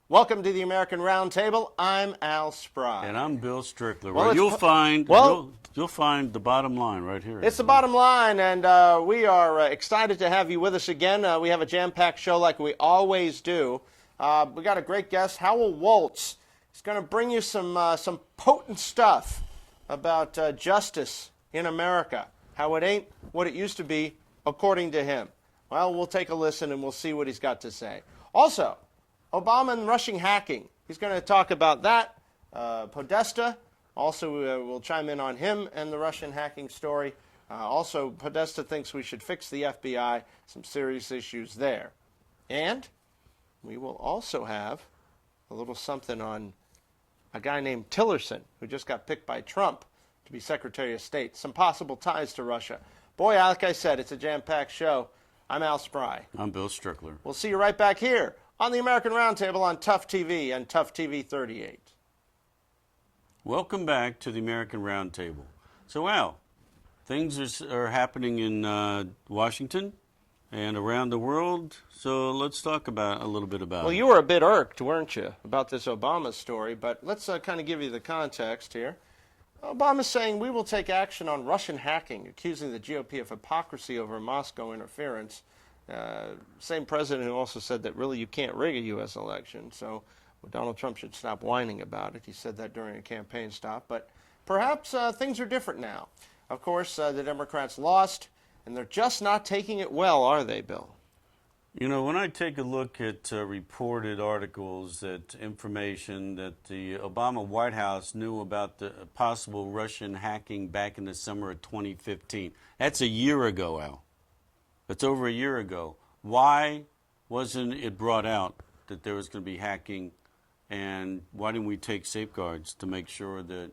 Welcome to the American Roundtable. I'm Al Spry. And I'm Bill Strickler. Well, you'll find the bottom line right here. It's the bottom line, and we are excited to have you with us again. We have a jam-packed show like we always do. We got a great guest, Howell Woltz. He's going to bring you some potent stuff about justice in America, how it ain't what it used to be, according to him. Well, we'll take a listen and we'll see what he's got to say. Also, Obama and Russian hacking. He's going to talk about that. Podesta, also we'll chime in on him and the Russian hacking story. Also, Podesta thinks we should fix the FBI, some serious issues there. And we will also have a little something on a guy named Tillerson, who just got picked by Trump to be Secretary of State. Some possible ties to Russia. Boy, like I said, it's a jam-packed show. I'm Al Spry. I'm Bill Strickler. We'll see you right back here on the American Roundtable on Tough TV and Tough TV 38. Welcome back to the American Roundtable. So, Al, things are happening in Washington and around the world. So let's talk about a little bit about it. Well, you were a bit irked, weren't you, about this Obama story? But let's kind of give you the context here. Obama's saying we will take action on Russian hacking, accusing the GOP of hypocrisy over Moscow interference. Same president who also said that really you can't rig a U.S. election, so Donald Trump should stop whining about it. He said that during a campaign stop, but perhaps things are different now. Of course, the Democrats lost, and they're just not taking it well, are they, Bill? You know, when I take a look at reported articles, that information that the Obama White House knew about the possible Russian hacking back in the summer of 2015, that's a year ago, Al. That's over a year ago. Why wasn't it brought out that there was going to be hacking, and why didn't we take safeguards to make sure that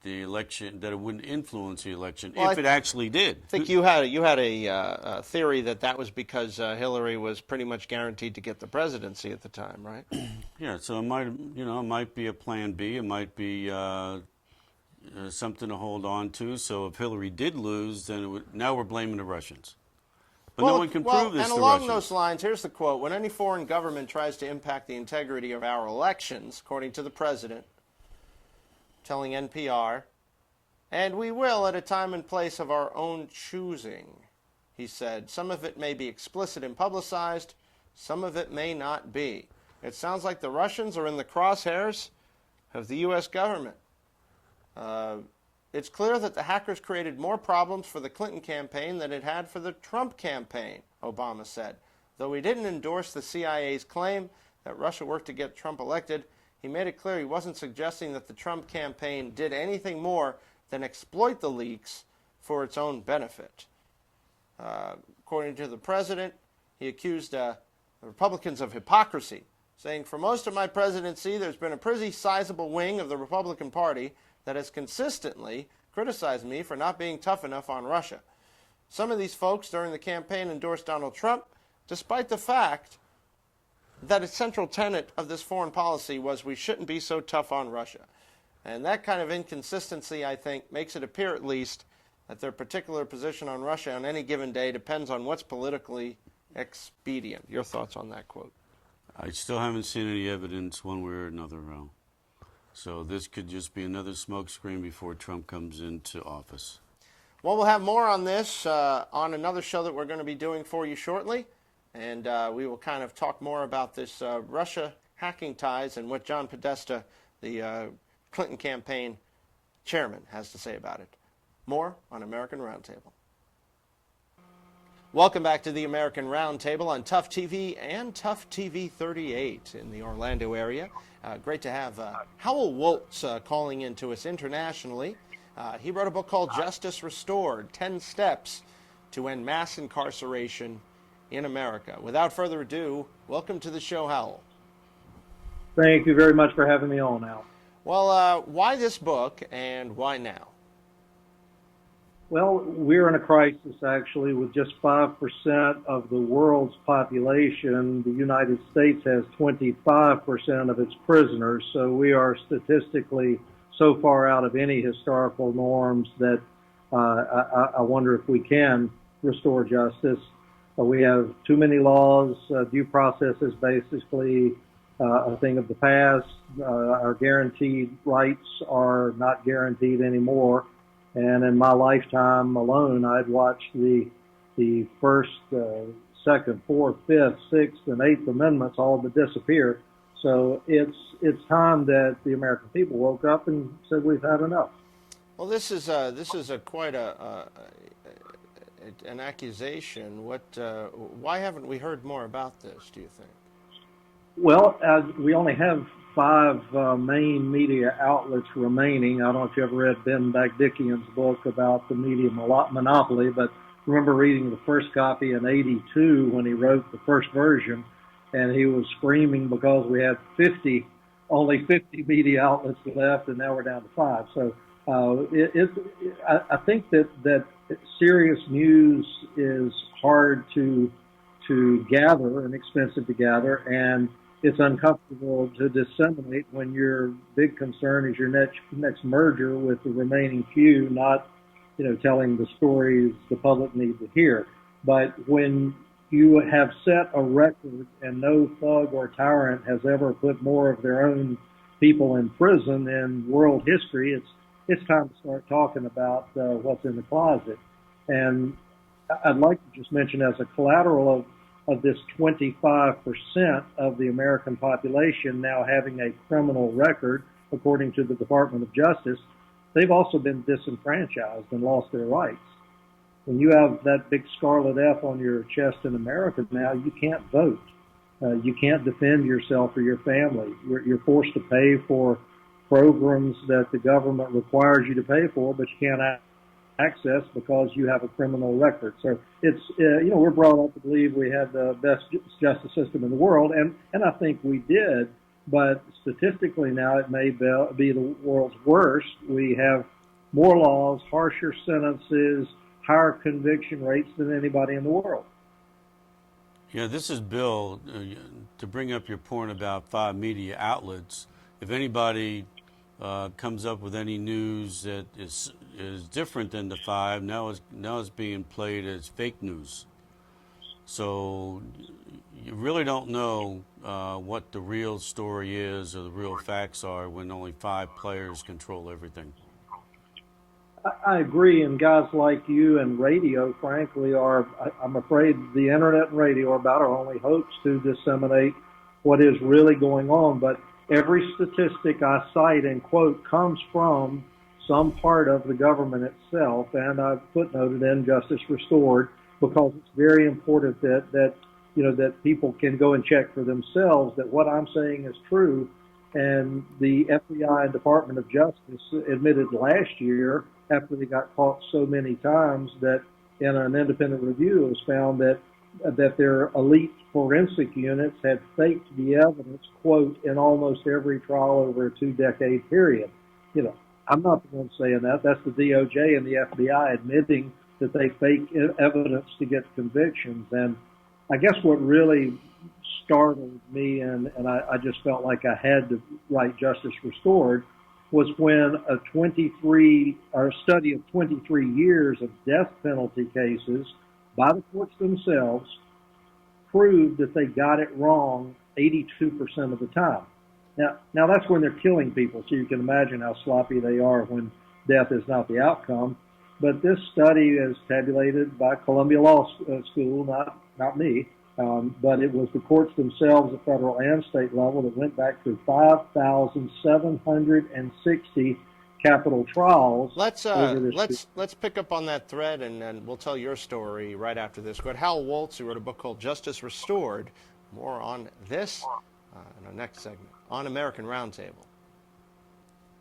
the election, that it wouldn't influence the election, if it actually did? I think you had a theory that was because Hillary was pretty much guaranteed to get the presidency at the time, right? Yeah, so it might be a plan B. It might be something to hold on to. So if Hillary did lose, then now we're blaming the Russians. But no one can prove this and to along Russians. those lines, here's the quote. When any foreign government tries to impact the integrity of our elections, according to the president, telling NPR, and we will at a time and place of our own choosing, he said. Some of it may be explicit and publicized. Some of it may not be. It sounds like the Russians are in the crosshairs of the U.S. government. It's clear that the hackers created more problems for the Clinton campaign than it had for the Trump campaign, Obama said. Though he didn't endorse the CIA's claim that Russia worked to get Trump elected, he made it clear he wasn't suggesting that the Trump campaign did anything more than exploit the leaks for its own benefit. According to the president, he accused the Republicans of hypocrisy, saying, "For most of my presidency, there's been a pretty sizable wing of the Republican Party that has consistently criticized me for not being tough enough on Russia. Some of these folks during the campaign endorsed Donald Trump, despite the fact that a central tenet of this foreign policy was we shouldn't be so tough on Russia." And that kind of inconsistency, I think, makes it appear at least that their particular position on Russia on any given day depends on what's politically expedient. Your thoughts on that quote? I still haven't seen any evidence one way or another, Al. So this could just be another smokescreen before Trump comes into office. Well, we'll have more on this on another show that we're going to be doing for you shortly. And we will kind of talk more about this Russia hacking ties and what John Podesta, the Clinton campaign chairman, has to say about it. More on American Roundtable. Welcome back to the American Roundtable on Tough TV and Tough TV 38 in the Orlando area. Great to have Howell Woltz calling in to us internationally. He wrote a book called Justice Restored, 10 Steps to End Mass Incarceration in America. Without further ado, welcome to the show, Howell. Thank you very much for having me on, Al. Well, why this book and why now? Well, we're in a crisis, actually, with just 5% of the world's population. The United States has 25% of its prisoners, so we are statistically so far out of any historical norms that I wonder if we can restore justice. We have too many laws. Due process is basically a thing of the past. Our guaranteed rights are not guaranteed anymore. And in my lifetime alone, I'd watched the first, second, fourth, fifth, sixth, and eighth amendments all but disappear. So it's time that the American people woke up and said we've had enough. Well, this is quite an accusation. Why haven't we heard more about this, do you think? Well, we only have five main media outlets remaining. I don't know if you ever read Ben Bagdikian's book about the media monopoly, but I remember reading the first copy in '82 when he wrote the first version, and he was screaming because we had only 50 media outlets left, and now we're down to five. So I think that serious news is hard to gather and expensive to gather, and it's uncomfortable to disseminate when your big concern is your next merger with the remaining few, not telling the stories the public need to hear. But when you have set a record and no thug or tyrant has ever put more of their own people in prison in world history, it's time to start talking about what's in the closet. And I'd like to just mention as a collateral of this 25% of the American population now having a criminal record, according to the Department of Justice, they've also been disenfranchised and lost their rights. When you have that big scarlet F on your chest in America now, you can't vote. You can't defend yourself or your family. You're forced to pay for programs that the government requires you to pay for, but you can't access because you have a criminal record. So it's, we're brought up to believe we have the best justice system in the world, and I think we did, but statistically now it may be the world's worst. We have more laws, harsher sentences, higher conviction rates than anybody in the world. Yeah, this is Bill. To bring up your point about five media outlets, if anybody comes up with any news that is different than the five, now it's being played as fake news. So you really don't know what the real story is or the real facts are when only five players control everything. I agree, and guys like you and radio, frankly, I'm afraid the internet and radio are about our only hopes to disseminate what is really going on. But every statistic I cite and quote comes from some part of the government itself, and I've footnoted in Justice Restored because it's very important that people can go and check for themselves that what I'm saying is true. And the FBI and Department of Justice admitted last year, after they got caught so many times, that in an independent review it was found that their elite forensic units had faked the evidence, quote, in almost every trial over a 2-decade period. I'm not the one saying that. That's the DOJ and the FBI admitting that they fake evidence to get convictions. And I guess what really startled me, and I just felt like I had to write Justice Restored, was when a study of 23 years of death penalty cases by the courts themselves proved that they got it wrong 82% of the time. Now that's when they're killing people, so you can imagine how sloppy they are when death is not the outcome. But this study is tabulated by Columbia Law School, not me, but it was the courts themselves at federal and state level that went back to 5,760 capital trials. Let's pick up on that thread, and we'll tell your story right after this. But Hal Woltz, who wrote a book called Justice Restored. More on this in our next segment on American Roundtable.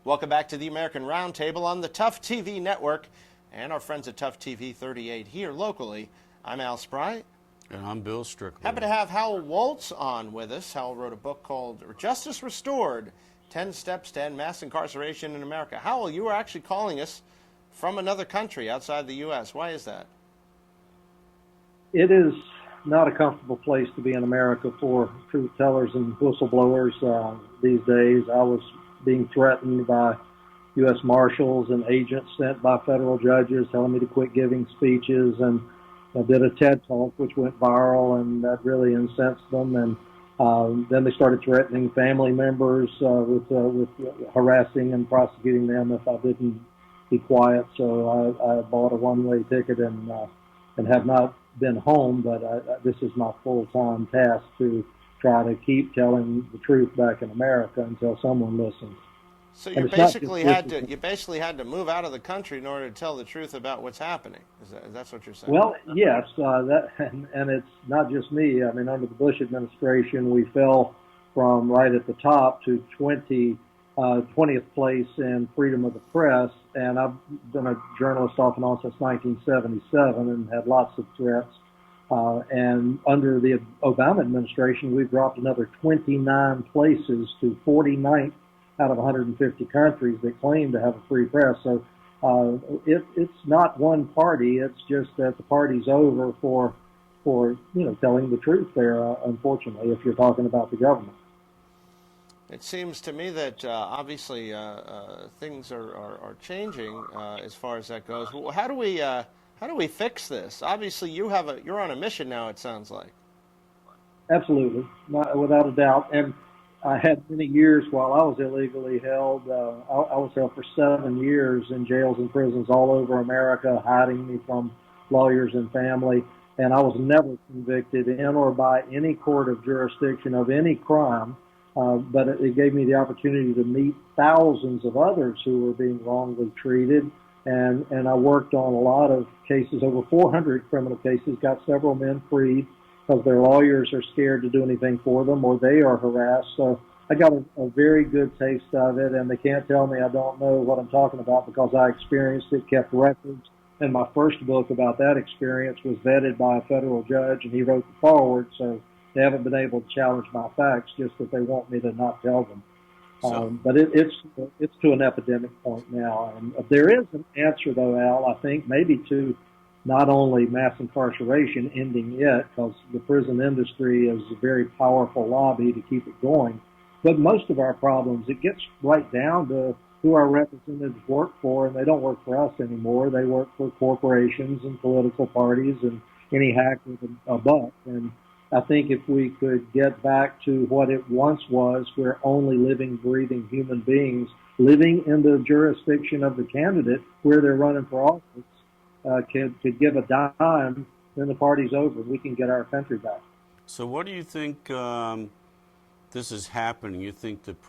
Welcome back to the American Roundtable on the Tough TV network and our friends at Tough TV 38 here locally. I'm Al Spry. And I'm Bill Strickland. Happy to have Hal Woltz on with us. Hal wrote a book called Justice Restored, 10 Steps to End Mass Incarceration in America. Hal, you are actually calling us from another country outside the U.S. Why is that? It is not a comfortable place to be in America for truth tellers and whistleblowers these days. I was being threatened by U.S. Marshals and agents sent by federal judges telling me to quit giving speeches, and I did a TED Talk which went viral, and that really incensed them. And then they started threatening family members with harassing and prosecuting them if I didn't be quiet. So I bought a one-way ticket and have not been home. But this is my full-time task to try to keep telling the truth back in America until someone listens. So you basically had to move out of the country in order to tell the truth about what's happening. That's what you're saying? Well, yes, and it's not just me. I mean, under the Bush administration, we fell from right at the top to 20th place in freedom of the press, and I've been a journalist off and on since 1977 and had lots of threats. And under the Obama administration, we've dropped another 29 places to 49th out of 150 countries that claim to have a free press. So it's not one party. It's just that the party's over for telling the truth there. Unfortunately, if you're talking about the government. It seems to me that obviously things are changing as far as that goes. How do we fix this? Obviously, you're on a mission now. It sounds like. Absolutely, without a doubt. And I had many years while I was illegally held. I was held for 7 years in jails and prisons all over America, hiding me from lawyers and family. And I was never convicted in or by any court of jurisdiction of any crime. But it gave me the opportunity to meet thousands of others who were being wrongly treated. And I worked on a lot of cases, over 400 criminal cases, got several men freed because their lawyers are scared to do anything for them or they are harassed. So I got a very good taste of it, and they can't tell me I don't know what I'm talking about because I experienced it, kept records. And my first book about that experience was vetted by a federal judge, and he wrote the foreword, so they haven't been able to challenge my facts, just that they want me to not tell them. But it's to an epidemic point now. And there is an answer, though, Al, I think, maybe to not only mass incarceration, ending it, because the prison industry is a very powerful lobby to keep it going, but most of our problems, it gets right down to who our representatives work for, and they don't work for us anymore. They work for corporations and political parties and any hack with a buck. And I think if we could get back to what it once was, where only living, breathing human beings living in the jurisdiction of the candidate where they're running for office could give a dime, then the party's over. We can get our country back. So what do you think this is happening? You think that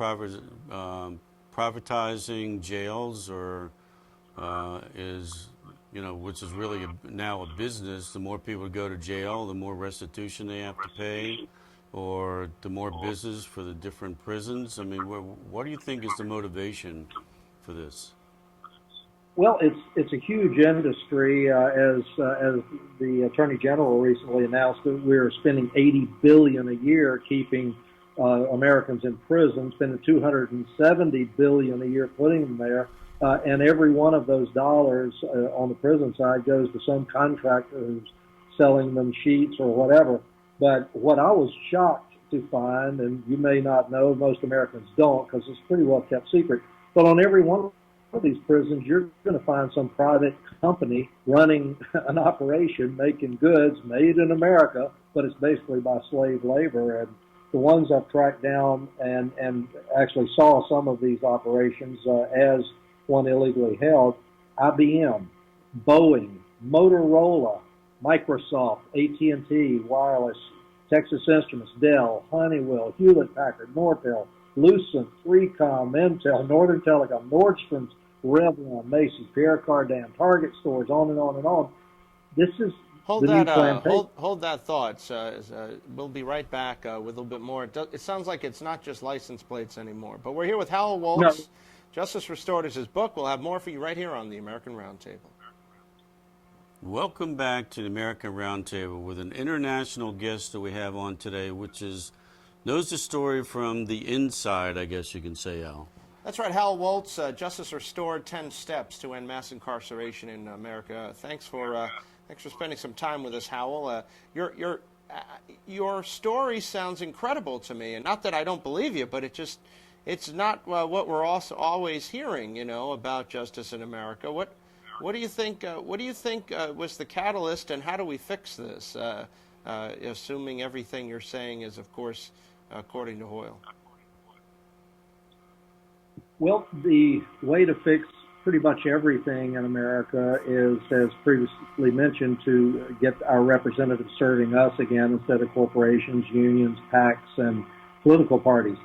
privatizing jails or which is really now a business, the more people go to jail, the more restitution they have to pay, or the more business for the different prisons? I mean, what do you think is the motivation for this? Well, it's a huge industry. As the Attorney General recently announced, that we're spending $80 billion a year keeping Americans in prison, spending $270 billion a year putting them there. And every one of those dollars on the prison side goes to some contractor who's selling them sheets or whatever. But what I was shocked to find, and you may not know, most Americans don't because it's pretty well kept secret, but on every one of these prisons, you're going to find some private company running an operation making goods made in America, but it's basically by slave labor. And the ones I've tracked down and actually saw some of these operations as one illegally held, IBM, Boeing, Motorola, Microsoft, AT&T, Wireless, Texas Instruments, Dell, Honeywell, Hewlett-Packard, Nortel, Lucent, 3Com, Intel, Northern Telecom, Nordstrom's, Revlon, Macy's, Pierre Cardin, Target stores, on and on and on. This is hold that thought. We'll be right back with a little bit more. It sounds like it's not just license plates anymore. But we're here with Howell Woltz. No. Justice Restored is his book. We'll have more for you right here on the American Roundtable. Welcome back to the American Roundtable with an international guest that we have on today, which knows the story from the inside, I guess you can say, Al. That's right, Howell Woltz, Justice Restored, 10 Steps to End Mass Incarceration in America. Thanks for spending some time with us, Howell. Your story sounds incredible to me, and not that I don't believe you, but it it's not what we're also always hearing, about justice in America. What do you think? What do you think was the catalyst, and how do we fix this? Assuming everything you're saying is, of course, according to Hoyle. Well, the way to fix pretty much everything in America is, as previously mentioned, to get our representatives serving us again instead of corporations, unions, PACs, and political parties.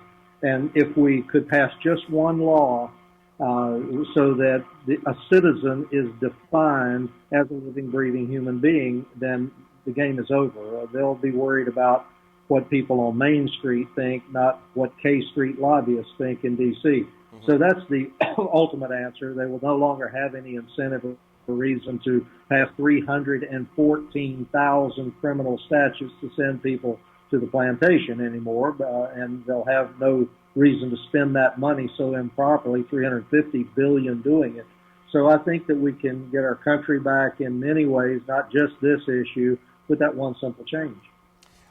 And if we could pass just one law so that a citizen is defined as a living, breathing human being, then the game is over. They'll be worried about what people on Main Street think, not what K Street lobbyists think in D.C. So that's the ultimate answer. They will no longer have any incentive or reason to pass 314,000 criminal statutes to send people to the plantation anymore, and they'll have no reason to spend that money so improperly, $350 billion doing it. So I think that we can get our country back in many ways, not just this issue, with that one simple change.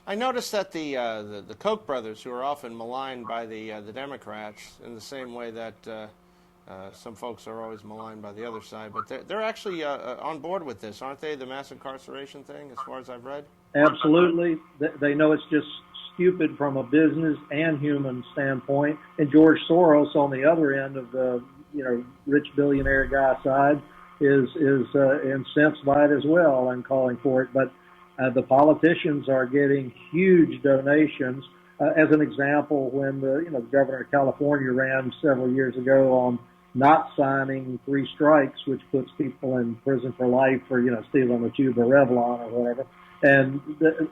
I noticed that the Koch brothers, who are often maligned by the Democrats, in the same way that some folks are always maligned by the other side, but they're actually on board with this, aren't they? The mass incarceration thing, as far as I've read. Absolutely, they know it's just stupid from a business and human standpoint. And George Soros, on the other end of the rich billionaire guy side, is incensed by it as well and calling for it, but. The politicians are getting huge donations. As an example, when the governor of California ran several years ago on not signing 3 strikes, which puts people in prison for life for stealing a tube of Revlon or whatever, and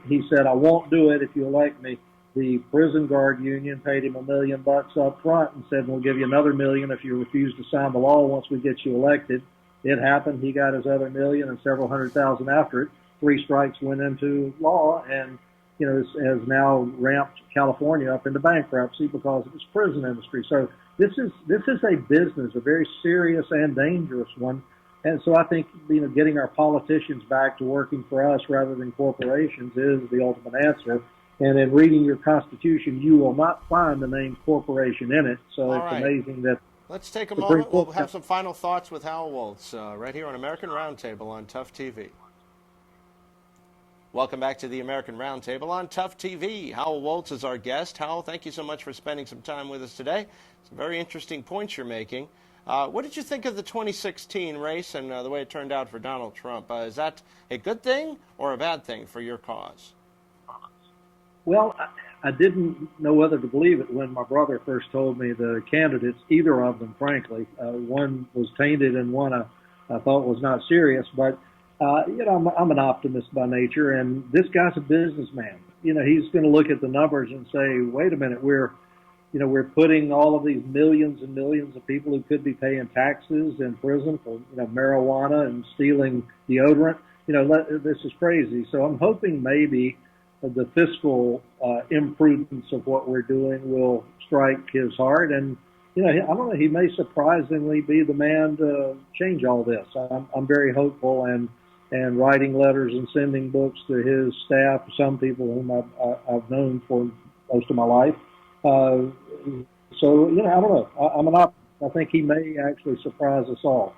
he said, "I won't do it if you elect me." The prison guard union paid him $1 million up front and said, "We'll give you another $1 million if you refuse to sign the law once we get you elected." It happened. He got his other $1 million and several $100,000 after it. 3 strikes went into law, and has now ramped California up into bankruptcy because of its prison industry. So this is a business, a very serious and dangerous one. And so I think getting our politicians back to working for us rather than corporations is the ultimate answer. And in reading your Constitution, you will not find the name corporation in it. So All it's right. amazing that. Let's take a moment. We'll have some final thoughts with Howell Woltz right here on American Roundtable on Tough TV. Welcome back to the American Roundtable on Tough TV. Howell Woltz is our guest. Howell, thank you so much for spending some time with us today. Some very interesting points you're making. What did you think of the 2016 race and the way it turned out for Donald Trump? Is that a good thing or a bad thing for your cause? Well, I didn't know whether to believe it when my brother first told me the candidates, either of them, frankly. One was tainted and one I thought was not serious, but I'm an optimist by nature, and this guy's a businessman. He's going to look at the numbers and say, wait a minute, we're putting all of these millions and millions of people who could be paying taxes in prison for, marijuana and stealing deodorant. This is crazy. So I'm hoping maybe the fiscal imprudence of what we're doing will strike his heart, and I don't know, he may surprisingly be the man to change all this. I'm very hopeful, and writing letters and sending books to his staff, some people whom I've known for most of my life. So, I don't know. I'm an optimist. I think he may actually surprise us all.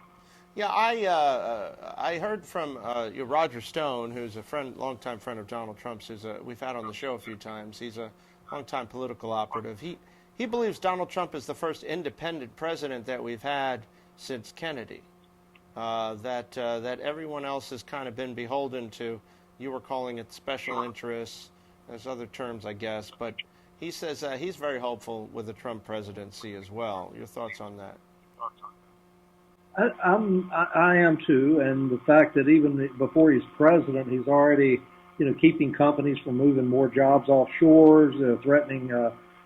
Yeah, I heard from Roger Stone, who's a longtime friend of Donald Trump's. We've had on the show a few times. He's a longtime political operative. He believes Donald Trump is the first independent president that we've had since Kennedy. That everyone else has kind of been beholden to. You were calling it special interests. There's other terms, I guess, but he says he's very hopeful with the Trump presidency as well. Your thoughts on that? I am too, and the fact that even before he's president, he's already, keeping companies from moving more jobs offshore, threatening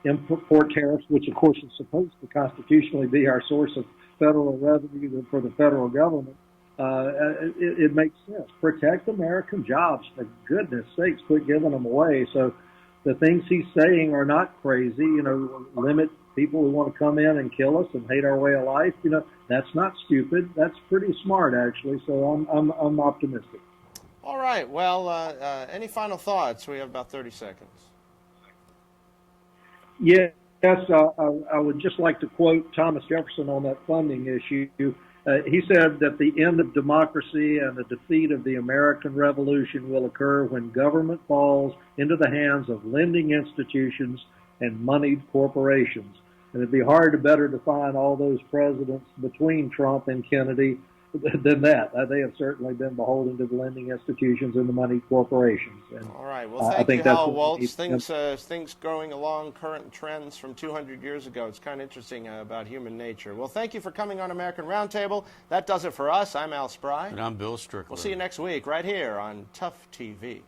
import tariffs, which of course is supposed to constitutionally be our source of federal revenue for the federal government. It makes sense. Protect American jobs, for goodness sakes, quit giving them away. So the things he's saying are not crazy. Limit people who want to come in and kill us and hate our way of life. That's not stupid. That's pretty smart, actually. So I'm optimistic. All right. Well, any final thoughts? We have about 30 seconds. Yeah, Yes, I would just like to quote Thomas Jefferson on that funding issue. He said that the end of democracy and the defeat of the American Revolution will occur when government falls into the hands of lending institutions and moneyed corporations. And it'd be hard to better define all those presidents between Trump and Kennedy than that. They have certainly been beholden to the lending institutions and the moneyed corporations. And All right. Well, I thank you, think that's Hal what we Waltz. need. Things going along current trends from 200 years ago. It's kind of interesting about human nature. Well, thank you for coming on American Roundtable. That does it for us. I'm Al Spry. And I'm Bill Strickler. We'll see you next week right here on Tough TV.